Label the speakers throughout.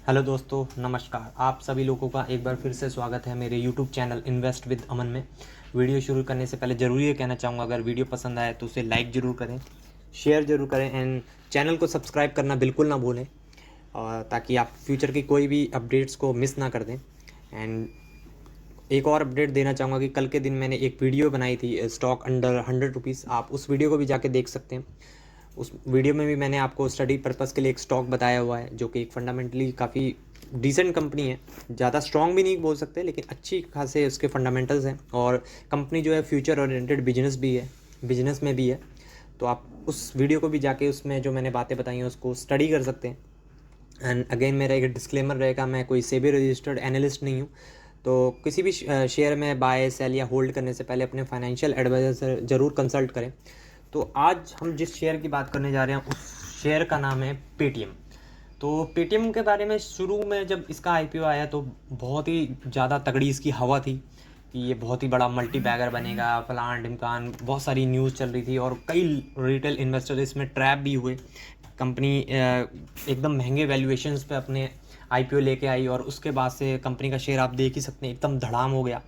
Speaker 1: Hello दोस्तों, नमस्कार। आप सभी लोगों का एक बार फिर से स्वागत है मेरे यूट्यूब चैनल इन्वेस्ट विद अमन में। वीडियो शुरू करने से पहले ज़रूर ये कहना चाहूँगा, अगर वीडियो पसंद आए तो उसे लाइक ज़रूर करें, शेयर ज़रूर करें एंड चैनल को सब्सक्राइब करना बिल्कुल ना भूलें, और ताकि आप फ्यूचर की कोई भी अपडेट्स को मिस ना कर दें। एंड एक और अपडेट देना चाहूँगा कि कल के दिन मैंने एक वीडियो बनाई थी स्टॉक अंडर 100 रुपीज़। आप उस वीडियो को भी जाके देख सकते हैं। उस वीडियो में भी मैंने आपको स्टडी पर्पज़ के लिए एक स्टॉक बताया हुआ है, जो कि एक फंडामेंटली काफ़ी डिसेंट कंपनी है। ज़्यादा स्ट्रॉन्ग भी नहीं बोल सकते, लेकिन अच्छी खासे उसके फंडामेंटल्स हैं, और कंपनी जो है फ्यूचर ओरिएंटेड बिजनेस में भी है। तो आप उस वीडियो को भी जाके उसमें जो मैंने बातें बताई हैं उसको स्टडी कर सकते हैं। एंड अगेन मेरा एक डिस्क्लेमर रहेगा, मैं कोई सेबी रजिस्टर्ड एनालिस्ट नहीं हूँ। तो किसी भी शेयर में बाय सेल या होल्ड करने से पहले अपने फाइनेंशियल एडवाइज़र से ज़रूर कंसल्ट करें। तो आज हम जिस शेयर की बात करने जा रहे हैं उस शेयर का नाम है पेटीएम। तो पेटीएम के बारे में शुरू में जब इसका आईपीओ आया तो बहुत ही ज़्यादा तगड़ी इसकी हवा थी कि ये बहुत ही बड़ा मल्टी बैगर बनेगा, फलान ढिमकान, बहुत सारी न्यूज़ चल रही थी और कई रिटेल इन्वेस्टर इसमें ट्रैप भी हुए। कंपनी एकदम महंगे वैल्यूएशंस पे अपने आईपीओ लेके आई, और उसके बाद से कंपनी का शेयर आप देख ही सकते हैं एकदम धड़ाम हो गया।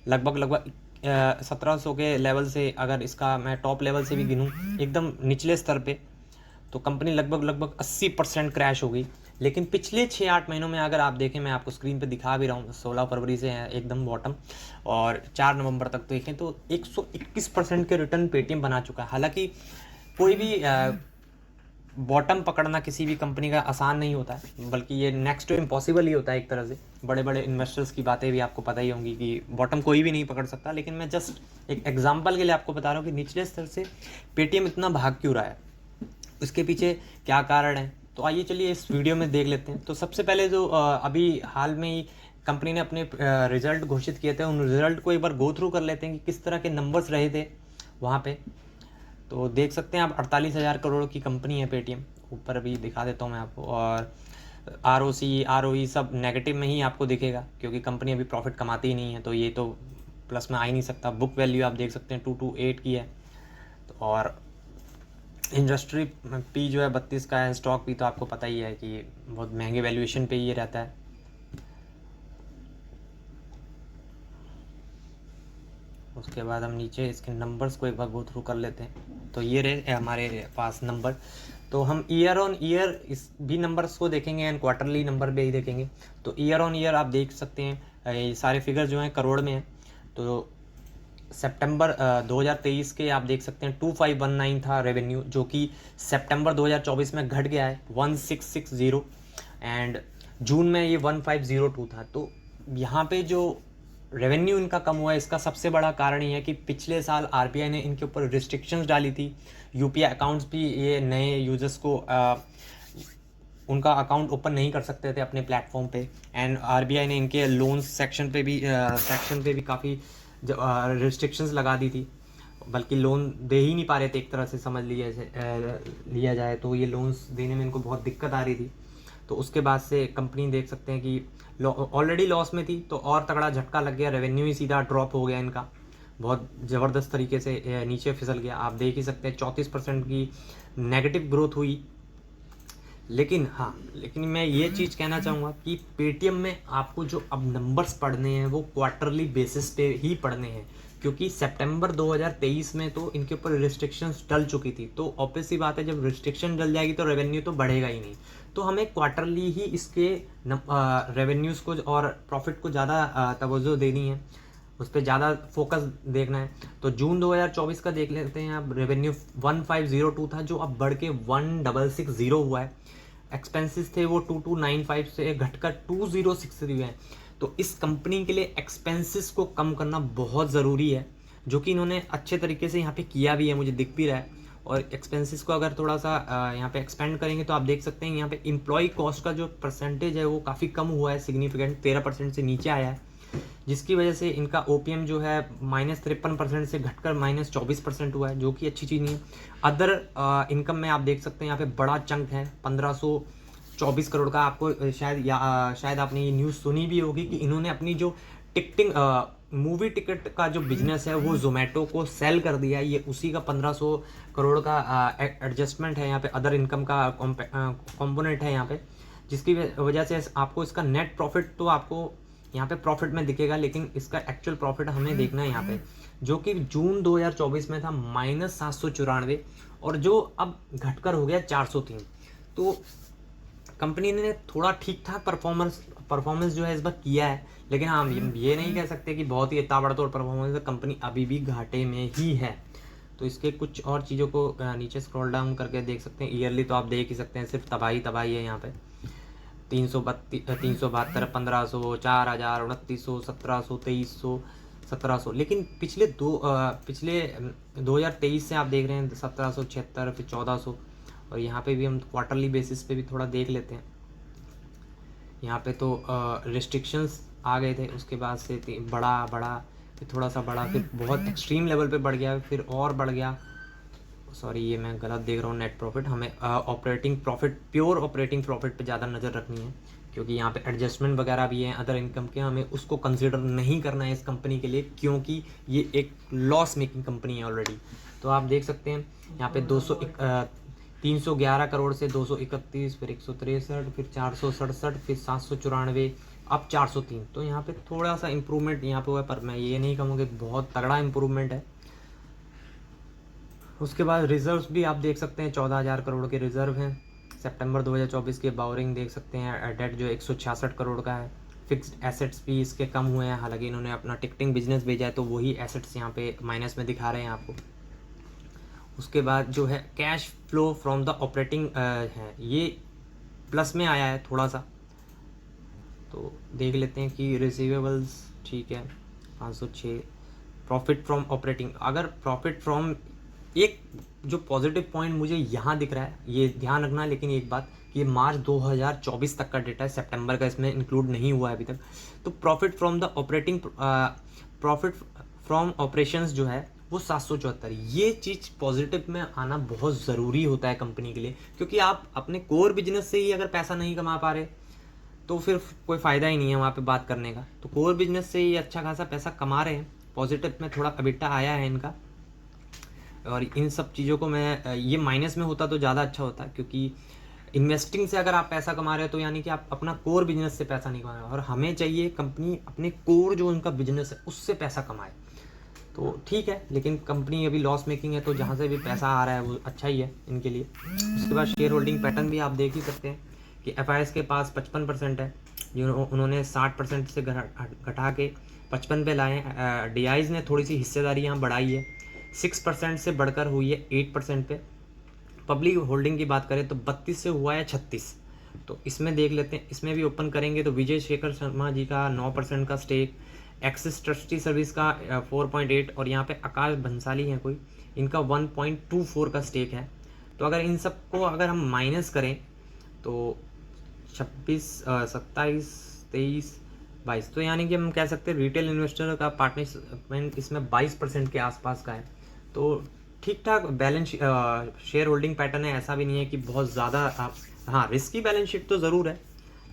Speaker 1: लगभग 1700 के लेवल से, अगर इसका मैं टॉप लेवल से भी गिनूँ एकदम निचले स्तर पे, तो कंपनी लगभग 80% क्रैश हो गई। लेकिन पिछले 6-8 महीनों में अगर आप देखें, मैं आपको स्क्रीन पे दिखा भी रहा हूँ, 16 फरवरी से है एकदम बॉटम, और 4 नवंबर तक देखें तो 121% के रिटर्न पेटीएम बना चुका है। हालांकि कोई भी बॉटम पकड़ना किसी भी कंपनी का आसान नहीं होता है, बल्कि ये नेक्स्ट टू इम्पॉसिबल ही होता है एक तरह से। बड़े बड़े इन्वेस्टर्स की बातें भी आपको पता ही होंगी कि बॉटम कोई भी नहीं पकड़ सकता, लेकिन मैं जस्ट एक एग्जांपल के लिए आपको बता रहा हूँ कि निचले स्तर से पेटीएम इतना भाग क्यों रहा है, उसके पीछे क्या कारण है। तो आइए चलिए इस वीडियो में देख लेते हैं। तो सबसे पहले जो अभी हाल में ही कंपनी ने अपने रिजल्ट घोषित किए थे, उन रिजल्ट को एक बार गो थ्रू कर लेते हैं कि किस तरह के नंबर्स रहे थे वहाँ पे। तो देख सकते हैं आप 48,000 करोड़ की कंपनी है पेटीएम। ऊपर अभी दिखा देता हूँ मैं आपको, और ROC ROE सब नेगेटिव में ही आपको दिखेगा, क्योंकि कंपनी अभी प्रॉफिट कमाती ही नहीं है, तो ये तो प्लस में आ ही नहीं सकता। बुक वैल्यू आप देख सकते हैं 228 की है। तो और इंडस्ट्री पी जो है 32 का है। स्टॉक पी तो आपको पता ही है कि बहुत महंगे वैल्यूएशन पे ये रहता है। उसके बाद हम नीचे इसके नंबर्स को एक बार गो थ्रू कर लेते हैं। तो ये रहे हमारे पास नंबर। तो हम ईयर ऑन ईयर इस भी नंबर्स को देखेंगे एंड क्वार्टरली नंबर भी देखेंगे। तो ईयर ऑन ईयर आप देख सकते हैं ये सारे फिगर जो हैं करोड़ में हैं। तो सितंबर 2023 के आप देख सकते हैं 2519 था रेवेन्यू, जो कि सितंबर 2024 में घट गया है 1660, एंड जून में ये 1502 था। तो यहाँ पे जो रेवेन्यू इनका कम हुआ है, इसका सबसे बड़ा कारण ये है कि पिछले साल आरबीआई ने इनके ऊपर रिस्ट्रिक्शंस डाली थी। यूपीआई अकाउंट्स भी ये नए यूजर्स को उनका अकाउंट ओपन नहीं कर सकते थे अपने प्लेटफॉर्म पे, एंड आरबीआई ने इनके लोन्स सेक्शन पे भी काफ़ी रिस्ट्रिक्शंस लगा दी थी, बल्कि लोन दे ही नहीं पा रहे थे एक तरह से, समझ लिया जाए तो ये लोन्स देने में इनको बहुत दिक्कत आ रही थी। तो उसके बाद से कंपनी देख सकते हैं कि ऑलरेडी लॉस में थी, तो और तगड़ा झटका लग गया, रेवेन्यू ही सीधा ड्रॉप हो गया इनका, बहुत ज़बरदस्त तरीके से नीचे फिसल गया। आप देख ही सकते हैं 34% की नेगेटिव ग्रोथ हुई। लेकिन मैं ये चीज़ कहना चाहूँगा कि पेटीएम में आपको जो अब नंबर्स पढ़ने हैं वो क्वार्टरली बेसिस पे ही पढ़ने हैं, क्योंकि सितंबर 2023 में तो इनके ऊपर रिस्ट्रिक्शंस डल चुकी थी। तो ऑब्वियस सी बात है, जब रिस्ट्रिक्शन डल जाएगी तो रेवेन्यू तो बढ़ेगा ही नहीं। तो हमें क्वार्टरली ही इसके रेवेन्यूज़ को और प्रॉफिट को ज़्यादा तवज्जो देनी है, उस पर ज़्यादा फोकस देखना है। तो जून 2024 का देख लेते हैं। अब रेवेन्यू 1502 था, जो अब बढ़ के 1660 हुआ है। एक्सपेंसेस थे वो 2295 से घटकर 2063 हैं। तो इस कंपनी के लिए एक्सपेंसेस को कम करना बहुत ज़रूरी है, जो कि इन्होंने अच्छे तरीके से यहाँ पे किया भी है, मुझे दिख भी रहा है। और एक्सपेंसेस को अगर थोड़ा सा यहाँ पे एक्सपेंड करेंगे तो आप देख सकते हैं यहाँ पे एम्प्लॉय कॉस्ट का जो परसेंटेज है वो काफ़ी कम हुआ है, सिग्निफिकेंट 13% से नीचे आया है, जिसकी वजह से इनका ओपीएम जो है -53% से घटकर -24% हुआ है, जो कि अच्छी चीज़ नहीं है। अदर इनकम में आप देख सकते हैं यहाँ पे बड़ा चंक है 1524 करोड़ का। आपको शायद आपने ये न्यूज़ सुनी भी होगी कि इन्होंने अपनी जो टिकटिंग मूवी टिकट का जो बिजनेस है वो जोमेटो को सेल कर दिया है। ये उसी का 1500 करोड़ का एडजस्टमेंट है यहाँ पे, अदर इनकम का कॉम्पोनेंट है यहाँ पे, जिसकी वजह से आपको इसका नेट प्रॉफिट तो आपको यहाँ पे प्रॉफिट में दिखेगा, लेकिन इसका एक्चुअल प्रॉफिट हमें देखना है यहाँ पे, जो कि जून 2024 में था -794 और जो अब घटकर हो गया 403। तो कंपनी ने थोड़ा ठीक ठाक परफॉर्मेंस जो है इस बार किया है, लेकिन हाँ ये नहीं कह सकते कि बहुत ही ताबड़तोड़ परफॉर्मेंस है, कंपनी अभी भी घाटे में ही है। तो इसके कुछ और चीज़ों को नीचे स्क्रॉल डाउन करके देख सकते हैं। ईयरली तो आप देख ही सकते हैं, सिर्फ तबाही है यहाँ पे। 372, 1500, 4000, 2900, 1700, 2300, 1700, लेकिन पिछले 2023 से आप देख रहे हैं 1776, फिर 1400। और यहाँ पे भी हम क्वार्टरली बेसिस पे भी थोड़ा देख लेते हैं। यहाँ पे तो रिस्ट्रिक्शंस आ गए थे, उसके बाद से बड़ा फिर थोड़ा सा बड़ा, फिर बहुत एक्सट्रीम लेवल पे बढ़ गया, फिर और बढ़ गया। सॉरी, ये मैं गलत देख रहा हूँ। नेट प्रॉफिट हमें operating profit, pure operating profit पे ज़्यादा नज़र रखनी है, क्योंकि यहाँ पे एडजस्टमेंट वगैरह भी है अदर इनकम के, हमें उसको कंसिडर नहीं करना है इस कंपनी के लिए, क्योंकि ये एक लॉस मेकिंग कंपनी है ऑलरेडी। तो आप देख सकते हैं यहाँ पे 311 करोड़ से 231, फिर 163, फिर 467, फिर 794, अब 403। तो यहाँ पे थोड़ा सा इम्प्रूवमेंट यहाँ पे हुआ है, पर मैं ये नहीं कहूँगा कि बहुत तगड़ा इम्प्रूवमेंट है। उसके बाद रिजर्व्स भी आप देख सकते हैं, 14,000 करोड़ के रिजर्व हैं। सितंबर 2024 के बाउरिंग देख सकते हैं, डेट जो 166 करोड़ का है। फिक्स्ड एसेट्स भी इसके कम हुए हैं, हालांकि इन्होंने अपना टिकटिंग बिजनेस भेजा है, तो वही एसेट्स यहाँ पे माइनस में दिखा रहे हैं आपको। उसके बाद जो है cash flow from the operating है, ये प्लस में आया है थोड़ा सा। तो देख लेते हैं कि रिसीवेबल्स ठीक है 506। प्रॉफिट फ्रॉम ऑपरेटिंग, अगर प्रॉफिट फ्रॉम, एक जो पॉजिटिव पॉइंट मुझे यहाँ दिख रहा है, ये ध्यान रखना, लेकिन एक बात कि मार्च 2024 तक का डेटा है, सितंबर का इसमें इंक्लूड नहीं हुआ है अभी तक। तो profit from the operating, profit from operations जो है वो 774। ये चीज़ पॉजिटिव में आना बहुत ज़रूरी होता है कंपनी के लिए, क्योंकि आप अपने कोर बिजनेस से ही अगर पैसा नहीं कमा पा रहे तो फिर कोई फ़ायदा ही नहीं है वहाँ पे बात करने का। तो कोर बिजनेस से ही अच्छा खासा पैसा कमा रहे हैं, पॉजिटिव में थोड़ा अबिटा आया है इनका। और इन सब चीज़ों को मैं, ये माइनस में होता तो ज़्यादा अच्छा होता, क्योंकि इन्वेस्टिंग से अगर आप पैसा कमा रहे हो तो यानी कि आप अपना कोर बिजनेस से पैसा नहीं कमा रहे हो, और हमें चाहिए कंपनी अपने कोर जो उनका बिजनेस है उससे पैसा कमाए। तो ठीक है, लेकिन कंपनी अभी लॉस मेकिंग है, तो जहाँ से भी पैसा आ रहा है वो अच्छा ही है इनके लिए। उसके बाद शेयर होल्डिंग पैटर्न भी आप देख ही सकते हैं कि FIS के पास 55% है, जो उन्होंने 60% से घटा के 55 पे लाए हैं। DIs ने थोड़ी सी हिस्सेदारी यहाँ बढ़ाई है, 6% से बढ़कर हुई है 8% पे। पब्लिक होल्डिंग की बात करें तो 32 से हुआ है 36। तो इसमें देख लेते हैं, इसमें भी ओपन करेंगे तो विजय शेखर शर्मा जी का 9% का स्टेक, एक्सिस ट्रस्टी सर्विस का 4.8, और यहाँ पे आकाश भंसाली हैं कोई, इनका 1.24 का स्टेक है। तो अगर इन सबको अगर हम माइनस करें तो 26, 27, 23, 22, तो यानी कि हम कह सकते हैं रिटेल इन्वेस्टर का पार्टनरशिप इसमें 22% के आसपास का है। तो ठीक ठाक बैलेंस शेयर होल्डिंग पैटर्न है, ऐसा भी नहीं है कि बहुत ज़्यादा। हाँ, रिस्की बैलेंस शीट तो ज़रूर है,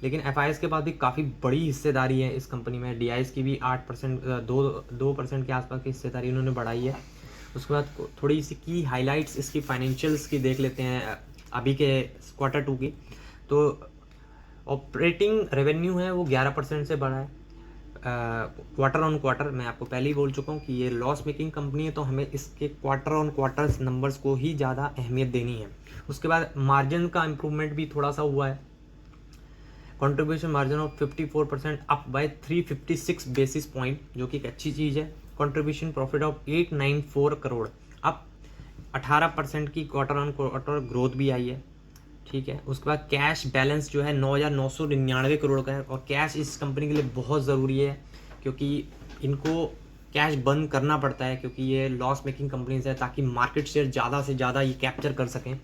Speaker 1: लेकिन FIS के पास भी काफ़ी बड़ी हिस्सेदारी है इस कंपनी में। DIs की भी 8%, 2% के आसपास की हिस्सेदारी उन्होंने बढ़ाई है। उसके बाद थोड़ी सी की हाइलाइट्स इसकी फाइनेंशियल्स की देख लेते हैं अभी के Q2 की। तो ऑपरेटिंग रेवेन्यू है वो 11% से बढ़ा है क्वार्टर ऑन क्वार्टर। मैं आपको पहले ही बोल चुका हूँ कि ये लॉस मेकिंग कंपनी है, तो हमें इसके क्वार्टर ऑन क्वार्टर नंबर्स को ही ज़्यादा अहमियत देनी है। उसके बाद मार्जिन का इम्प्रूवमेंट भी थोड़ा सा हुआ है, contribution margin of 54% up by 356 basis point, जो कि एक अच्छी चीज़ है। कंट्रीब्यूशन प्रॉफिट ऑफ 894 करोड़, अब 18% की क्वार्टर ऑन क्वार्टर ग्रोथ भी आई है। ठीक है, उसके बाद कैश बैलेंस जो है 9,999 करोड़ का है, और कैश इस कंपनी के लिए बहुत ज़रूरी है, क्योंकि इनको कैश बंद करना पड़ता है, क्योंकि ये लॉस मेकिंग कंपनीज है, ताकि मार्केट शेयर ज़्यादा से ज़्यादा ये कैप्चर कर सकें,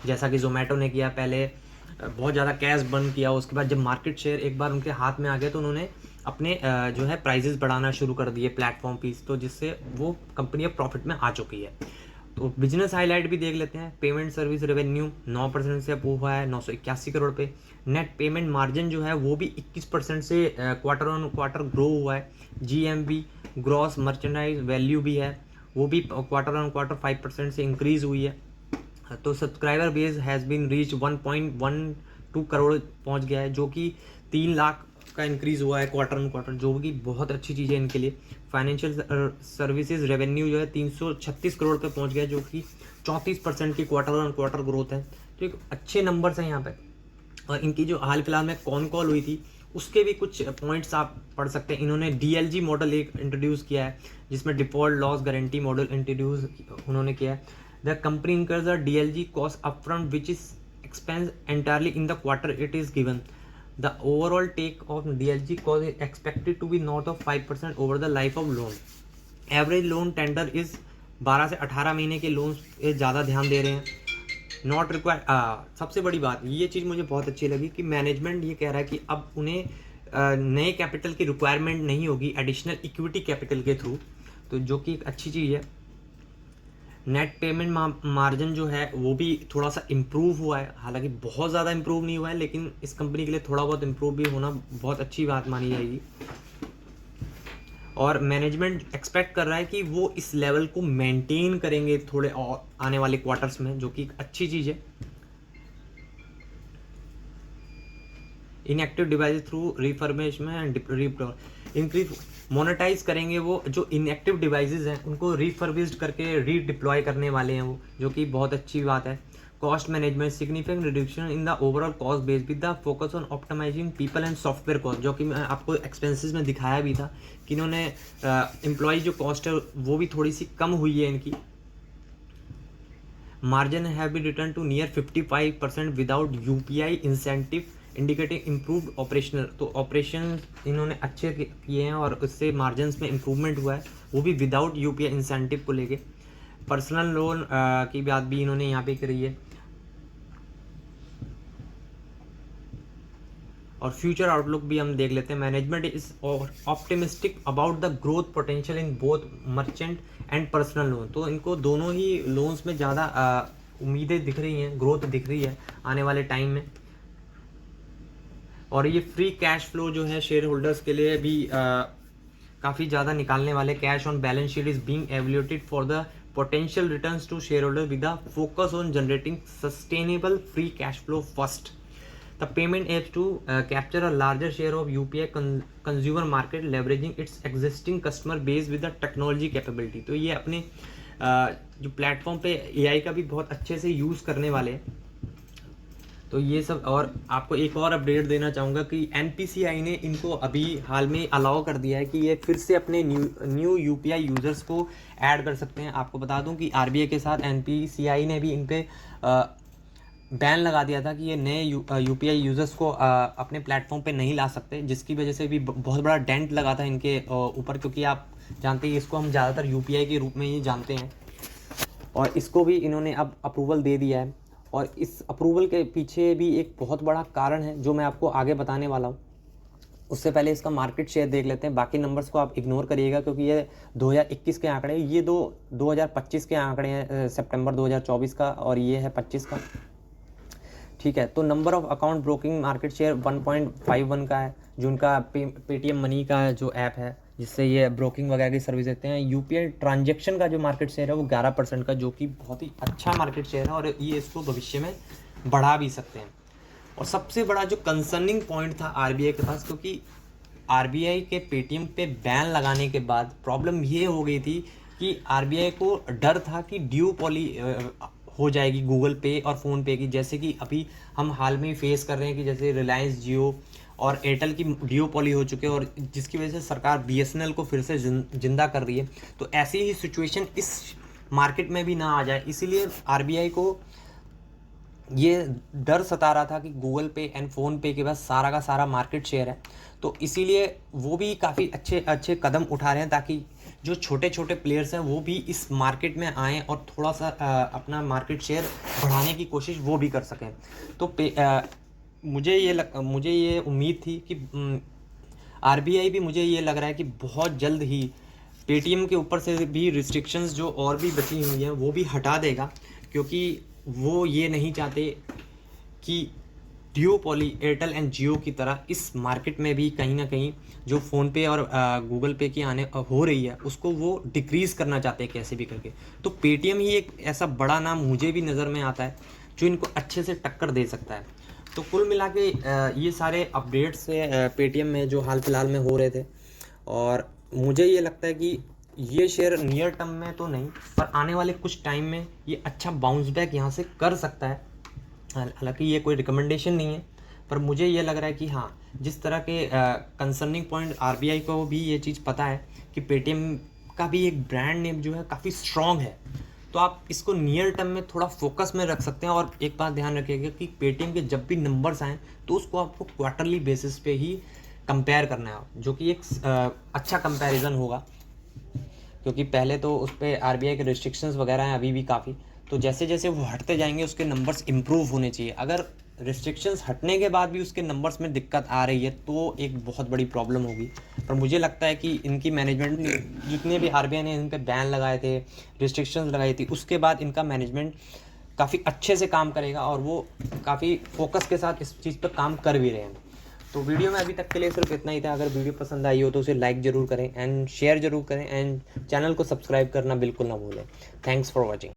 Speaker 1: जैसा कि जोमेटो ने किया। पहले बहुत ज़्यादा कैश बंद किया, उसके बाद जब मार्केट शेयर एक बार उनके हाथ में आ गया तो उन्होंने अपने जो है प्राइजेस बढ़ाना शुरू कर दिए प्लेटफॉर्म फीस, तो जिससे वो कंपनी अब प्रॉफिट में आ चुकी है। तो बिजनेस हाईलाइट भी देख लेते हैं। पेमेंट सर्विस रेवेन्यू 9% से अप हुआ है 981 करोड़ पे। नेट पेमेंट मार्जिन जो है वो भी 21% से क्वार्टर ऑन क्वार्टर ग्रो हुआ है। GMV ग्रॉस मर्चेंडाइज वैल्यू भी है, वो भी क्वार्टर ऑन क्वार्टर 5% से इंक्रीज हुई है। तो subscriber base has been reach 2 crore पहुंच गया है, जो कि 3 लाख का इंक्रीज़ हुआ है क्वार्टर ऑन क्वार्टर, जो कि बहुत अच्छी चीज़ है इनके लिए। फाइनेंशियल सर्विसेज रेवेन्यू जो है 336 करोड़ पे पहुंच गया, जो कि 34% की क्वार्टर ऑन क्वार्टर ग्रोथ है। तो एक अच्छे नंबर्स हैं यहाँ पे। और इनकी जो हाल फिलहाल में कॉन कॉल हुई थी उसके भी कुछ पॉइंट्स आप पढ़ सकते हैं। इन्होंने DLG मॉडल एक इंट्रोड्यूस किया है, जिसमें default loss guarantee model introduce उन्होंने किया है। The company incurs the DLG cost upfront which is expense entirely in the quarter it is given. The overall take of DLG cost is expected to be north of 5% over the life of loan. Average loan tender is 12 से 18 महीने के loan पे ज़्यादा ध्यान दे रहे हैं। Not required, सबसे बड़ी बात ये चीज़ मुझे बहुत अच्छी लगी कि मैनेजमेंट ये कह रहा है कि अब उन्हें नए कैपिटल की रिक्वायरमेंट नहीं होगी एडिशनल इक्विटी कैपिटल के थ्रू, तो जो कि एक अच्छी चीज़ है। नेट पेमेंट मार्जिन जो है वो भी थोड़ा सा इम्प्रूव हुआ है, हालांकि बहुत ज़्यादा इम्प्रूव नहीं हुआ है, लेकिन इस कंपनी के लिए थोड़ा बहुत इम्प्रूव भी होना बहुत अच्छी बात मानी जाएगी। और मैनेजमेंट एक्सपेक्ट कर रहा है कि वो इस लेवल को मेंटेन करेंगे थोड़े और आने वाले क्वार्टर्स में, जो कि एक अच्छी चीज़ है। Inactive device through refurbishment and increase monetize करेंगे वो जो इनएक्टिव डिवाइसेस हैं उनको रिफर्बिश्ड करके रीडिप्लॉय करने वाले हैं वो, जो कि बहुत अच्छी बात है। Cost management significant reduction in the overall cost base with the focus on optimizing people and software cost, जो कि मैं आपको एक्सपेंसेस में दिखाया भी था कि इन्होंने एम्प्लॉय जो कॉस्ट है वो भी थोड़ी सी कम हुई है इनकी। Margin have been return to near 55% without UPI incentive indicating improved operational. तो ऑपरेशन इन्होंने अच्छे किए हैं और उससे मार्जिन्स में इम्प्रूवमेंट हुआ है, वो भी विदाउट UPI इंसेंटिव को लेके। पर्सनल लोन की बात भी इन्होंने यहाँ पे करी है। और फ्यूचर आउटलुक भी हम देख लेते हैं। Management is optimistic about the growth potential in both merchant and personal loan. तो इनको दोनों ही लोन्स में ज़्यादा उम्मीदें दिख रही हैं, ग्रोथ दिख रही है आने वाले टाइम में। और ये फ्री कैश फ्लो जो है शेयर होल्डर्स के लिए भी काफ़ी ज़्यादा निकालने वाले। Cash on balance sheet is being evaluated for the potential returns to shareholders with a focus on generating sustainable free cash flow first. The payment aims to capture a larger share of UPI consumer market, leveraging its existing customer base with the technology capability. तो ये अपने जो platform पे AI का भी बहुत अच्छे से यूज़ करने वाले हैं। तो ये सब। और आपको एक और अपडेट देना चाहूँगा कि NPCI ने इनको अभी हाल में अलाउ कर दिया है कि ये फिर से अपने न्यू UPI यूज़र्स को ऐड कर सकते हैं। आपको बता दूं कि RBI के साथ NPCI ने भी इन पे बैन लगा दिया था कि ये नए UPI यूज़र्स को अपने प्लेटफॉर्म पे नहीं ला सकते, जिसकी वजह से भी बहुत बड़ा डेंट लगा था इनके ऊपर, क्योंकि आप जानते हैं इसको हम ज़्यादातर UPI के रूप में ही जानते हैं। और इसको भी इन्होंने अब अप्रूवल दे दिया है। और इस अप्रूवल के पीछे भी एक बहुत बड़ा कारण है जो मैं आपको आगे बताने वाला हूँ। उससे पहले इसका मार्केट शेयर देख लेते हैं। बाकी नंबर्स को आप इग्नोर करिएगा क्योंकि ये 2021 के आंकड़े, ये 2025 के आंकड़े हैं, सितंबर 2024 का और ये है 25 का। ठीक है, तो number of account broking market share 1.51 का है, जो उनका पेटीएम मनी का जो ऐप है जिससे ये ब्रोकिंग वगैरह की सर्विस देते हैं। UPI ट्रांजैक्शन का जो मार्केट शेयर है वो 11% का, जो कि बहुत ही अच्छा मार्केट शेयर है और ये इसको भविष्य में बढ़ा भी सकते हैं। और सबसे बड़ा जो कंसर्निंग पॉइंट था RBI के पास, क्योंकि RBI के पेटीएम पे बैन लगाने के बाद प्रॉब्लम ये हो गई थी कि RBI को डर था कि ड्यूपॉली हो जाएगी गूगल पे और फ़ोन पे की, जैसे कि अभी हम हाल में फेस कर रहे हैं कि जैसे रिलायंस जियो और एयरटेल की ड्यूपॉली हो चुके हैं, और जिसकी वजह से सरकार BSNL को फिर से जिंदा कर रही है। तो ऐसी ही सिचुएशन इस मार्केट में भी ना आ जाए, इसीलिए RBI को ये डर सता रहा था कि गूगल पे एंड फ़ोन पे के पास सारा का सारा मार्केट शेयर है। तो इसीलिए वो भी काफ़ी अच्छे कदम उठा रहे हैं ताकि जो छोटे छोटे प्लेयर्स हैं वो भी इस मार्केट में आएँ और थोड़ा सा अपना मार्केट शेयर बढ़ाने की कोशिश वो भी कर सकें। तो मुझे ये उम्मीद थी कि RBI भी, मुझे ये लग रहा है कि बहुत जल्द ही पेटीएम के ऊपर से भी रिस्ट्रिक्शंस जो और भी बची हुई हैं वो भी हटा देगा, क्योंकि वो ये नहीं चाहते कि ड्यूपॉली एयरटेल एंड जियो की तरह इस मार्केट में भी कहीं ना कहीं जो फ़ोनपे और गूगल पे की आने हो रही है उसको वो डिक्रीज़ करना चाहते हैं कैसे भी करके। तो पेटीएम ही एक ऐसा बड़ा नाम मुझे भी नज़र में आता है जो इनको अच्छे से टक्कर दे सकता है। तो कुल मिला के ये सारे अपडेट्स से पेटीएम में जो हाल फिलहाल में हो रहे थे, और मुझे ये लगता है कि ये शेयर नियर टर्म में तो नहीं, पर आने वाले कुछ टाइम में ये अच्छा बाउंस बैक यहाँ से कर सकता है। हालांकि ये कोई रिकमेंडेशन नहीं है, पर मुझे ये लग रहा है कि हाँ, जिस तरह के कंसर्निंग पॉइंट आरबीआई को भी ये चीज़ पता है कि पेटीएम का भी एक ब्रांड नेम जो है काफ़ी स्ट्रॉन्ग है, तो आप इसको नियर टर्म में थोड़ा फोकस में रख सकते हैं। और एक बात ध्यान रखिएगा कि पेटीएम के जब भी नंबर्स आएँ तो उसको आपको क्वार्टरली बेसिस पे ही कंपेयर करना है, जो कि एक अच्छा कंपैरिजन होगा, क्योंकि पहले तो उस पर आरबीआई के रिस्ट्रिक्शंस वगैरह हैं अभी भी काफ़ी, तो जैसे जैसे वो हटते जाएंगे उसके नंबर्स इम्प्रूव होने चाहिए। अगर रिस्ट्रिक्शंस हटने के बाद भी उसके नंबर्स में दिक्कत आ रही है तो एक बहुत बड़ी प्रॉब्लम होगी। पर मुझे लगता है कि इनकी मैनेजमेंट ने, जितने भी आरबीआई ने इन पर बैन लगाए थे, रिस्ट्रिक्शंस लगाई थी, उसके बाद इनका मैनेजमेंट काफ़ी अच्छे से काम करेगा और वो काफ़ी फोकस के साथ इस चीज़ पर काम कर भी रहे हैं। तो वीडियो में अभी तक के लिए सिर्फ इतना ही था। अगर वीडियो पसंद आई हो तो उसे लाइक ज़रूर करें एंड शेयर ज़रूर करें, एंड चैनल को सब्सक्राइब करना बिल्कुल ना भूलें। Thanks for watching.